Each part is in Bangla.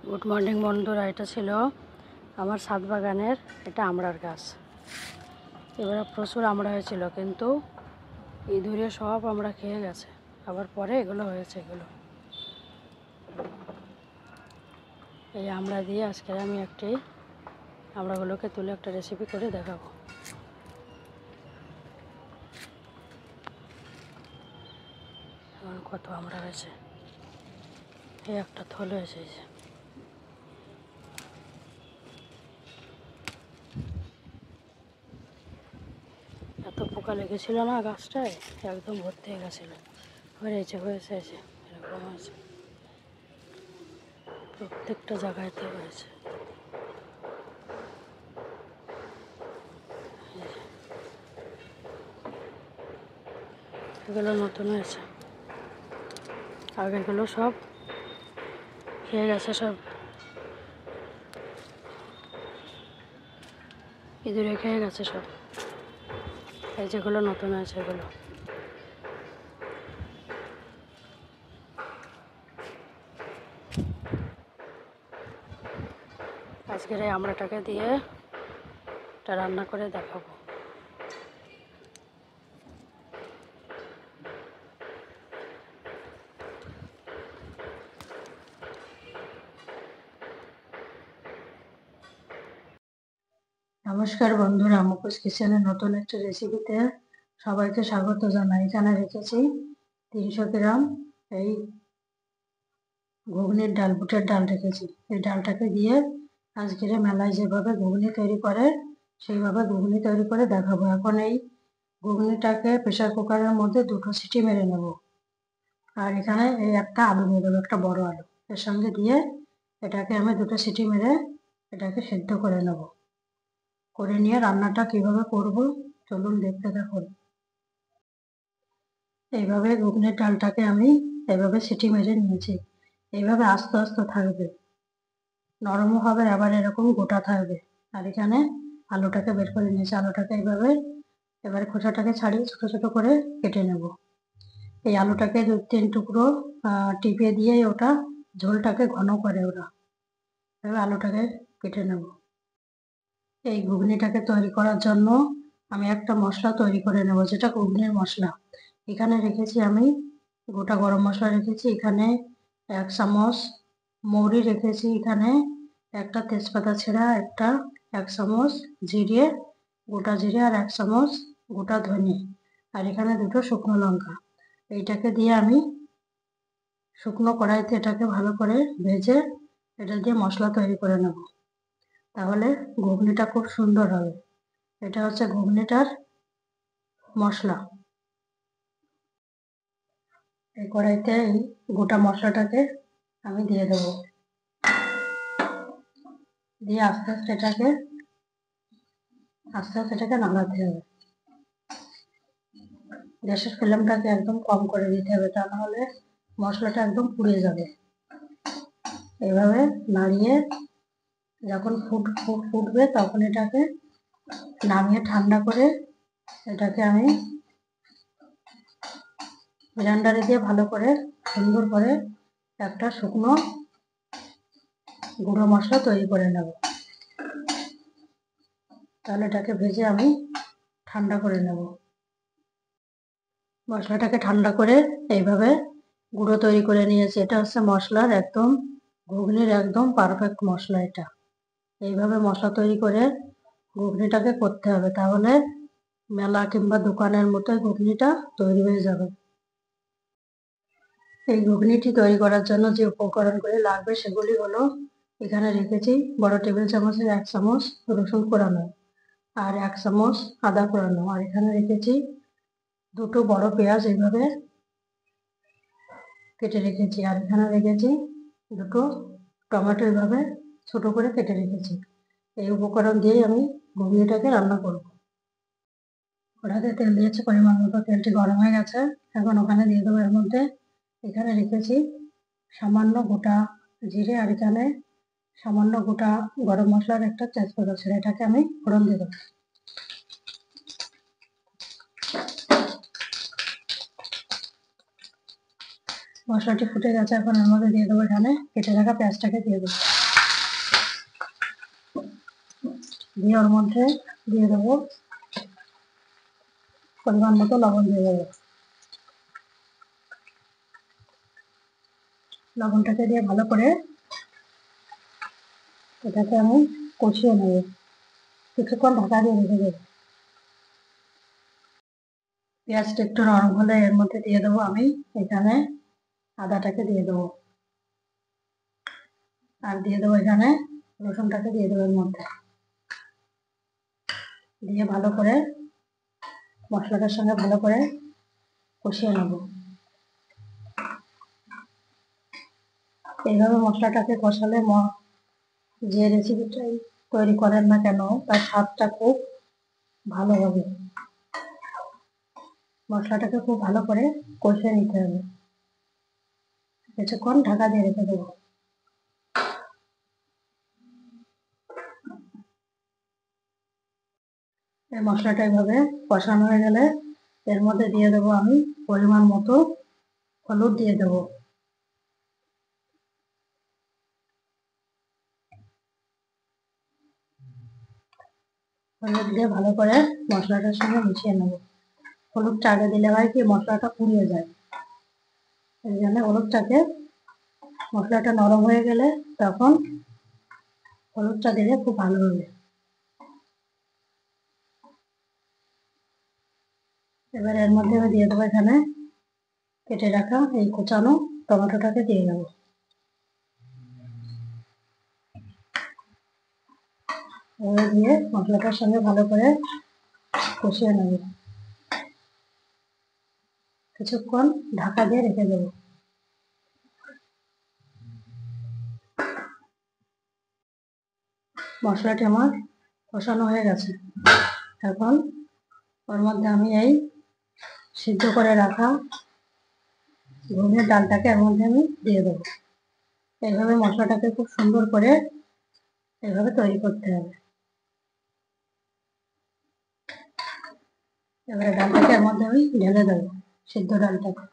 গুড মর্নিং বন্ধুরা, এটা ছিল আমার ছাদ বাগানের এটা আমড়ার গাছ। এবারে প্রচুর আমড়া হয়েছিল, কিন্তু ইঁদুরে সব আমড়া খেয়ে গেছে। আবার পরে এগুলো হয়েছে। এই আমড়া দিয়ে আজকে আমি একটি আমড়াগুলোকে তুলে একটা রেসিপি করে দেখাবো। আমার কত আমড়া হয়েছে, এই একটা থল হয়েছে। এত পোকা লেগেছিল না গাছটায়, একদম ভর্তি হয়ে গেছিলো। হয়েছে এরকম হয়েছে, প্রত্যেকটা জায়গাতে হয়েছে। এগুলো নতুন হয়েছে, আগেরগুলো সব খেয়ে গেছে, সব ইঁদুরে খেয়ে গেছে সব। এই যেগুলো নতুন হয়েছে এগুলো। আজকের এই আমড়াটাকে দিয়ে এটা রান্না করে দেখাবো। নমস্কার বন্ধুরা, মুখোশ কিচেনের নতুন একটা রেসিপিতে সবাইকে স্বাগত জানাই। এখানে রেখেছি 300 গ্রাম এই ঘুগনির ডাল, বুটের ডাল রেখেছি। এই ডালটাকে দিয়ে আজকের মেলায় যেভাবে ঘুগনি তৈরি করে সেইভাবে ঘুগনি তৈরি করে দেখাবো। এখন এই ঘুগনিটাকে প্রেসার কুকারের মধ্যে 2টো সিটি মেরে নেব। আর এখানে এই একটা আলু নিয়ে দেবো, একটা বড় আলু এর সঙ্গে দিয়ে এটাকে আমি 2টো সিটি মেরে এটাকে সেদ্ধ করে নেব। করে নিয়ে রান্নাটা কিভাবে করব চলুন দেখতে থাকুন। এইভাবে ঘুগনির ডালটাকে আমি এইভাবে সিটি মেরে নিয়েছি। এইভাবে আস্তে আস্তে থাকবে, নরমও হবে, আবার এরকম গোটা থাকবে। আর এখানে আলুটাকে বের করে নিয়েছি। আলুটাকে এইভাবে এবারে খোসাটাকে ছাড়িয়ে ছোট ছোট করে কেটে নেব। এই আলুটাকে 2-3 টুকরো টিপে দিয়ে ওটা ঝোলটাকে ঘন করে ওরা। এবার আলুটাকে কেটে নেব। এই ঘুগনিটাকে তৈরি করার জন্য আমি একটা মশলা তৈরি করে নেব, যেটা ঘুগনির মশলা। এখানে রেখেছি আমি গোটা গরম মশলা রেখেছি, এখানে 1 চামচ মৌরি রেখেছি, এখানে একটা তেজপাতা ছেঁড়া, 1 চামচ জিরে, গোটা জিরে, আর 1 চামচ গোটা ধনে, আর এখানে 2টো শুকনো লঙ্কা। এইটাকে দিয়ে আমি শুকনো কড়াইতে এটাকে ভালো করে ভেজে এটা দিয়ে মশলা তৈরি করে নেব। তাহলে ঘুগনিটা খুব সুন্দর হবে। এটা হচ্ছে ঘুগনিটার মশলা। এই কড়াইতে এই গোটা মশলাটাকে আমি দিয়ে দেবো, দিয়ে আস্তে আস্তে এটাকে নাড়াতে হবে। গ্যাসের ফ্লেমটাকে একদম কম করে দিতে হবে, তা নাহলে মশলাটা একদম পুড়ে যাবে। এভাবে নাড়িয়ে যখন ফুটবে তখন এটাকে নামিয়ে ঠান্ডা করে এটাকে আমি ব্লেন্ডারে দিয়ে ভালো করে সুন্দর করে একটা শুকনো গুঁড়ো মশলা তৈরি করে নেব। তাহলে এটাকে ভেজে আমি ঠান্ডা করে নেব। মশলাটাকে ঠান্ডা করে এইভাবে গুঁড়ো তৈরি করে নিয়েছি। এটা হচ্ছে মশলার একদম ঘুগনির একদম পারফেক্ট মশলা এটা। এইভাবে মশলা তৈরি করে ঘুগনিটাকে করতে হবে, তাহলে মেলা কিংবা দোকানের মতো ঘুগনিটা তৈরি হয়ে যাবে। এই ঘুগনিটি তৈরি করার জন্য যে উপকরণগুলি লাগবে সেগুলি হলো, এখানে রেখেছি বড় টেবিল চামচের 1 চামচ রসুন কোরানো, আর 1 চামচ আদা কোরানো, আর এখানে রেখেছি 2টো বড় পেঁয়াজ এইভাবে কেটে রেখেছি, আর এখানে রেখেছি 2টো টমেটো এইভাবে ছোট করে কেটে রেখেছি। এই উপকরণ দিয়ে আমি ঘুগনিটাকে রান্না করব। কড়াইতে তেল দিয়েছি পরিমাণ মতো, তেলটি গরম হয়ে গেছে। এখন ওখানে দিয়ে দেবো এর মধ্যে, এখানে রেখেছি সামান্য গোটা জিরে, আর এখানে সামান্য গোটা গরম মশলার একটা তেজপাতা ছেড়ে এটাকে আমি ফোড়ন দিয়ে দেবো। মশলাটি ফুটে গেছে, এখন এর মধ্যে দিয়ে দেবো এখানে কেটে রাখা পেঁয়াজটাকে দিয়ে দেবো। দিয়ে ওর মধ্যে দিয়ে দেবো পরিমাণ মতো লবণ দিয়ে দেবো। লবণটাকে দিয়ে ভালো করে এটাকে আমি কষিয়ে নেব, কিছুক্ষণ ঢাকা দিয়ে রেখে দেবো। পেঁয়াজটা একটু নরম হলে এর মধ্যে দিয়ে দেবো আমি এখানে আদাটাকে দিয়ে দেবো, আর দিয়ে দেবো এখানে রসুনটাকে দিয়ে দেবো এর মধ্যে, দিয়ে ভালো করে মশলাটার সঙ্গে ভালো করে কষিয়ে নেব। এইভাবে মশলাটাকে কষালে যে রেসিপিটাই তৈরি করেন না কেন তার স্বাদটা খুব ভালো হবে। মশলাটাকে খুব ভালো করে কষিয়ে নিতে হবে, কিছুক্ষণ ঢাকা দিয়ে রেখে দেবো। এই মশলাটা এইভাবে কষানো হয়ে গেলে এর মধ্যে দিয়ে দেবো আমি পরিমাণ মতো হলুদ দিয়ে দেবো। হলুদ দিয়ে ভালো করে মশলাটার সঙ্গে মিশিয়ে নেব। হলুদটা আগে দিলে হয় কি মশলাটা পুড়িয়ে যায়, এই জন্য মশলাটা নরম হয়ে গেলে তখন হলুদটা দিলে খুব ভালো হবে। এবার এর মধ্যে আমি দিয়ে দেবো এখানে কেটে রাখা এই কুচানো টমেটোটাকে দিয়ে দেবো। এবার দিয়ে মশলাটার সঙ্গে ভালো করে কষিয়ে নেব, কিছুক্ষণ ঢাকা দিয়ে রেখে দেবো। মশলাটি আমার কষানো হয়ে গেছে, এখন ওর মধ্যে আমি এই সিদ্ধ করে রাখা ঘুমের ডালটাকে এর মধ্যে আমি দিয়ে দেবো। এইভাবে মশলাটাকে খুব সুন্দর করে এইভাবে তৈরি করতে হবে। এবারে ডালটাকে এর মধ্যে আমি ঢেলে দেবো, সিদ্ধ ডালটাকে।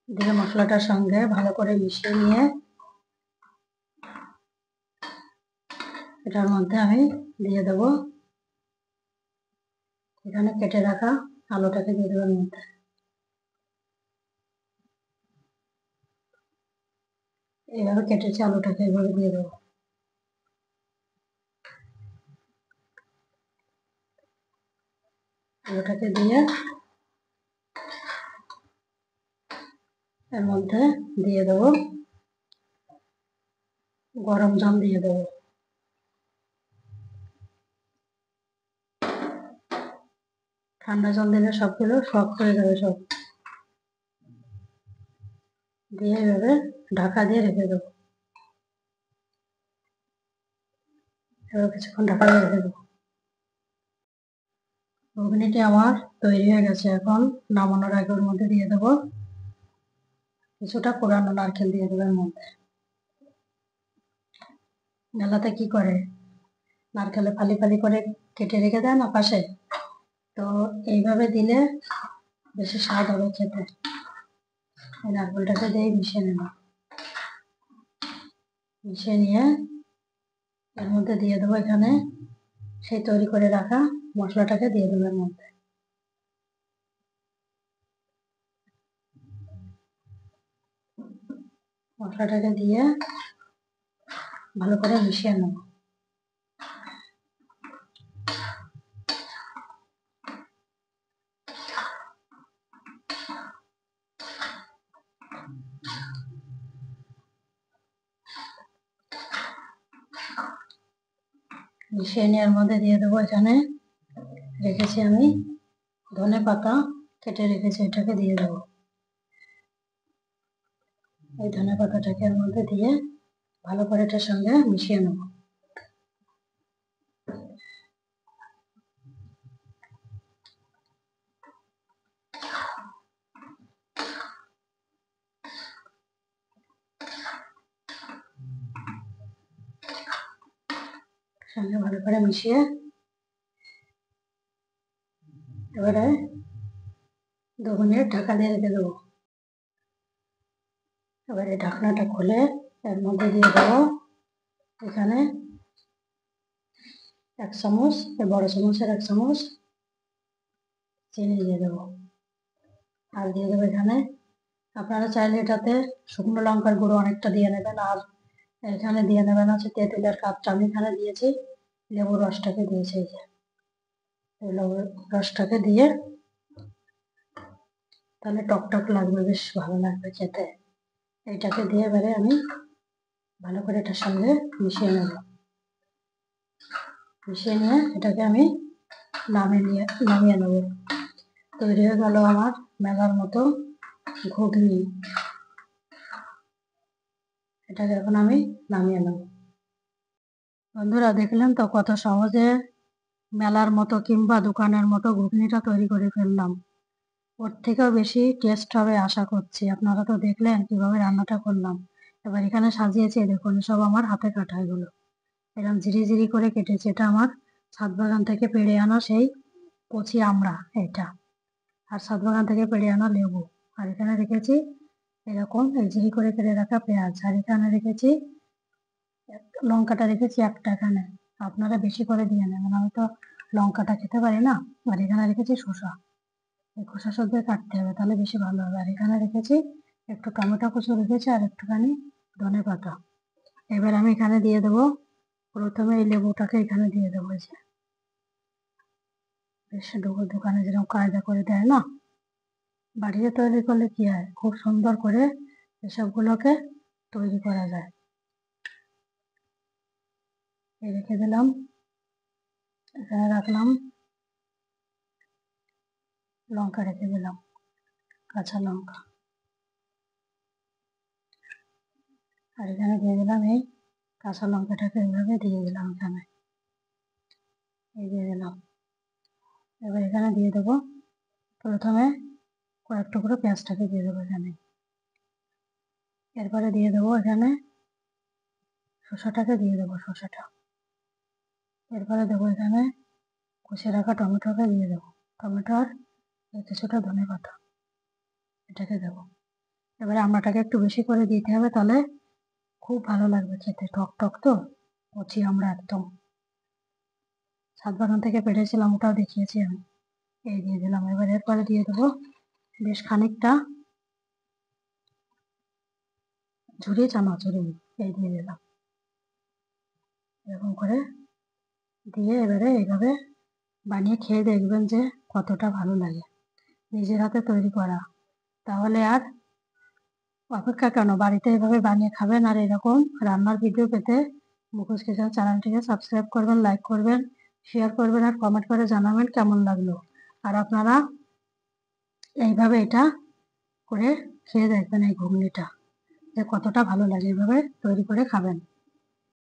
দিয়ে মশলাটার সঙ্গে ভালো করে মিশিয়ে নিয়ে এটার মধ্যে আমি দিয়ে দেবো এখানে কেটে রাখা আলুটাকে দিয়ে দেবো এর মধ্যে। এইভাবে কেটেছি আলুটাকে এইভাবে দিয়ে দেবো। আলুটাকে দিয়ে এর মধ্যে দিয়ে দেবো গরম জল দিয়ে দেবো। ঠান্ডা জল দিলে সবগুলো শক্ত হয়ে যাবে সব। দিয়ে এইভাবে ঢাকা দিয়ে রেখে দেবো। এবার কিছুক্ষণ ঢাকা দিয়ে রেখে দেবো। ঘুগনিটি আমার তৈরি হয়ে গেছে, এখন নামানোর আগে ওর মধ্যে দিয়ে দেবো কিছুটা কোরানো নারকেল দিয়ে দেবো এর মধ্যে। মেলাতে কি করে নারকেলে ফালি ফালি করে কেটে রেখে দেয় না পাশে, তো এইভাবে দিলে বেশি স্বাদ হবে খেতে। এই নারকেলটাকে দিয়ে মিশিয়ে নেব, মিশিয়ে নিয়ে এর মধ্যে দিয়ে দেবো এখানে সেই তৈরি করে রাখা মশলাটাকে দিয়ে দেবো এর মধ্যে। মশলাটাকে দিয়ে ভালো করে মিশিয়ে নেব। মিশিয়ে নিয়ে এর মধ্যে দিয়ে দেবো এখানে রেখেছি আমি ধনে পাতা কেটে রেখেছি, এটাকে দিয়ে দেবো। এই ধনে পাতাটাকে এর মধ্যে দিয়ে ভালো করে এটার সঙ্গে মিশিয়ে নেব। সঙ্গে ভালো করে মিশিয়ে এবারে 2 মিনিট ঢাকা দিয়ে রেখে দেবো। এবারে ঢাকনাটা খুলে এর মধ্যে দিয়ে দেবো এখানে 1 চামচ, বড় চামচের 1 চামচ চিনি দিয়ে দেবো। আর দিয়ে দেবো এখানে, আপনারা চাইলে এটাতে শুকনো লঙ্কার গুঁড়ো অনেকটা দিয়ে নেবেন। আর এখানে দিয়ে নেবেন হচ্ছে তেঁতুলের কাপটা আমি এখানে দিয়েছি, লেবুর রসটাকে দিয়েছি। এই যে লেবুর রসটাকে দিয়ে তাহলে টকটক লাগবে, বেশ ভালো লাগবে খেতে। এইটাকে দিয়ে এবারে আমি ভালো করে এটার সঙ্গে মিশিয়ে নেব। মিশিয়ে নিয়ে এটাকে আমি নামিয়ে নেব। তৈরি হয়ে গেল আমার মেলার মতো ঘুগনি। এটাকে এখন আমি নামিয়ে নেব। বন্ধুরা দেখলেন তো কত সহজে মেলার মতো কিংবা দোকানের মতো ঘুগনিটা তৈরি করে ফেললাম। ওর থেকেও বেশি টেস্ট হবে আশা করছি। আপনারা তো দেখলেন কিভাবে রান্নাটা করলাম। এবার এখানে সাজিয়েছি, দেখুন সব আমার হাতে কাটা এগুলো, এরকম ঝিরি করে কেটেছি। এটা আমার ছাদ বাগান থেকে পেড়ে আনা সেই কচি আমড়া এটা, আর ছাদ বাগান থেকে পেড়ে আনা লেবু। আর এখানে রেখেছি এরকম ঝিরি করে কেটে রাখা পেঁয়াজ। আর এখানে রেখেছি লঙ্কাটা রেখেছি একটা এখানে, আপনারা বেশি করে দিয়ে নেবেন, আমি তো লঙ্কাটা খেতে পারি না। আর এখানে রেখেছি শসা, এই খোসা সব দিয়ে কাটতে হবে তাহলে বেশি ভালো হবে। আর এখানে রেখেছি একটু টমেটো কুচো রেখেছি আর একটুখানি ধনে পাতা। এবার আমি এখানে দিয়ে দেবো, প্রথমে এই লেবুটাকে এখানে দিয়ে দেবো। এই যে বেশ দোকানে যেরকম কায়দা করে দেয় না, বাড়িতে তৈরি করলে কি হয়, খুব সুন্দর করে এসবগুলোকে তৈরি করা যায়। এই রেখে দিলাম, এখানে রাখলাম লঙ্কা, রেখে দিলাম কাঁচা লঙ্কা। আর এখানে দিয়ে দিলাম এই কাঁচা লঙ্কাটাকে এইভাবে দিয়ে দিলাম এখানে, এই দিয়ে দিলাম। এবার এখানে দিয়ে দেবো প্রথমে কয়েক টুকরো পেঁয়াজটাকে দিয়ে দেবো এখানে। এরপরে দিয়ে দেবো এখানে শসাটাকে দিয়ে দেবো, শসাটা। এরপরে দেবো এখানে কষে রাখা টমেটোকে দিয়ে দেবো, টমেটো আর কিছুটা ধনে পাতা এটাকে দেবো। এবারে আমড়াটাকে একটু বেশি করে দিতে হবে, তাহলে খুব ভালো লাগবে খেতে, টক টক তো কচি আমড়া একদম, ছাদ বাগান থেকে পেড়েছিলাম, ওটাও দেখিয়েছি আমি। এই দিয়ে দিলাম। এবার এরপরে দিয়ে দেবো বেশ খানিকটা ঝুরি চানাচুরি, এই দিয়ে দিলাম। এরকম করে দিয়ে এবারে এইভাবে বানিয়ে খেয়ে দেখবেন যে কতটা ভালো লাগে, নিজের হাতে তৈরি করা। তাহলে আর অপেক্ষা কেন, বাড়িতে এভাবে বানিয়ে খাবেন। আর এরকম রান্নার ভিডিও পেতে মুখোশ কিচেন চ্যানেলটিকে সাবস্ক্রাইব করবেন, লাইক করবেন, শেয়ার করবেন আর কমেন্ট করে জানাবেন কেমন লাগলো। আর আপনারা এইভাবে এটা করে খেয়ে দেখবেন এই ঘুগনিটা, যে কতটা ভালো লাগে, এইভাবে তৈরি করে খাবেন।